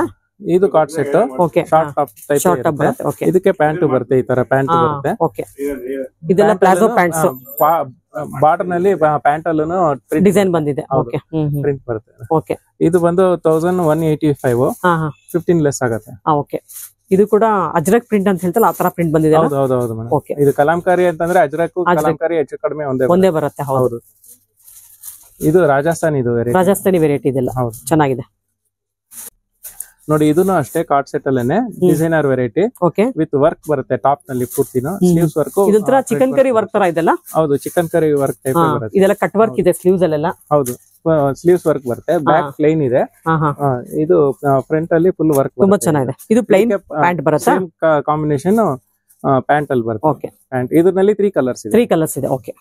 ಇದು card set, okay. Short top type ಬರುತ್ತೆ. ಓಕೆ, ಇದಕ್ಕೆ ಪ್ಯಾಂಟ್ ಬರುತ್ತೆ, ಈ ತರ ಪ್ಯಾಂಟ್ ಬರುತ್ತೆ. ಓಕೆ, ಇದೆಲ್ಲ ಪ್ಲಾಜೋ ಪ್ಯಾಂಟ್ಸ್. ಬಾರ್ಡರ್ ನಲ್ಲಿ ಪ್ಯಾಂಟ್ ಅಲ್ಲೂ ಡಿಸೈನ್ ಬಂದಿದೆ. ಓಕೆ, ಪ್ರಿಂಟ್ ಬರುತ್ತೆ. ಓಕೆ, ಇದು ಬಂದು 1185, 15% ಲೆಸ್ ಆಗುತ್ತೆ. ಓಕೆ, ಇದು ಕೂಡ ಅಜ್ರಕ್ ಪ್ರಿಂಟ್ ಅಂತ ಹೇಳ್ತಲ್ಲ, ಆ ತರ ಪ್ರಿಂಟ್ ಬಂದಿದೆ. ಹೌದು ಮೇಡಮ್. ಓಕೆ, ಇದು ಕಲಾಂಕಾರಿ ಅಂತಂದ್ರೆ ಅಜ್ರಕ್ ಕಲಾಂಕಾರಿ ಹೆಚ್ಚು ಕಡಿಮೆ ಒಂದೇ ಬರುತ್ತೆ. ಹೌದು, ಇದು ರಾಜಸ್ಥಾನಿ ವೆರೈಟಿ ಇದೆಲ್ಲ. ಹೌದು, ಚೆನ್ನಾಗಿದೆ ನೋಡಿ. ಇದನ್ನು ಅಷ್ಟೇ ಕಾರ್ಡ್ ಸೆಟ್ ಅಲ್ಲೇನೆ designer variety. Okay, with work ಬರುತ್ತೆ ಟಾಪ್ ನಲ್ಲಿ ಪೂರ್ತಿನ ಸ್ಲೀವ್ಸ್ ವರ್ಕ್. ಇದೊಂಥರ ಚಿಕನ್ ಕರಿ ವರ್ಕ್ ತರ ಇದೆಲ್ಲ? ಹೌದು, ಚಿಕನ್ ಕರಿ ವರ್ಕ್ ಟೈಪ್ ಬರುತ್ತೆ. ಇದೆಲ್ಲ ಕಟ್ ವರ್ಕ್ ಇದೆ ಸ್ಲೀವ್ಸ್ ಅಲ್ಲೆಲ್ಲ? ಹೌದು, ಸ್ಲೀವ್ಸ್ ವರ್ಕ್ ಬರುತ್ತೆ. ಬ್ಯಾಕ್ ಪ್ಲೈನ್ ಇದೆ, ಇದು ಫ್ರಂಟ್ ಅಲ್ಲಿ ಫುಲ್ ವರ್ಕ್. ತುಂಬಾ ಚೆನ್ನಾಗಿದೆ. ಇದು ಪ್ಲೈನ್ ಪ್ಯಾಂಟ್ ಬರುತ್ತೆ, ಕಾಂಬಿನೇಷನ್ ಪ್ಯಾಂಟ್ ಅಲ್ಲಿ ಬರುತ್ತೆ. ಓಕೆ, ಪ್ಯಾಂಟ್ ಇದರಲ್ಲಿ 3 ಕಲರ್ಸ್ ಇದೆ. ಓಕೆ.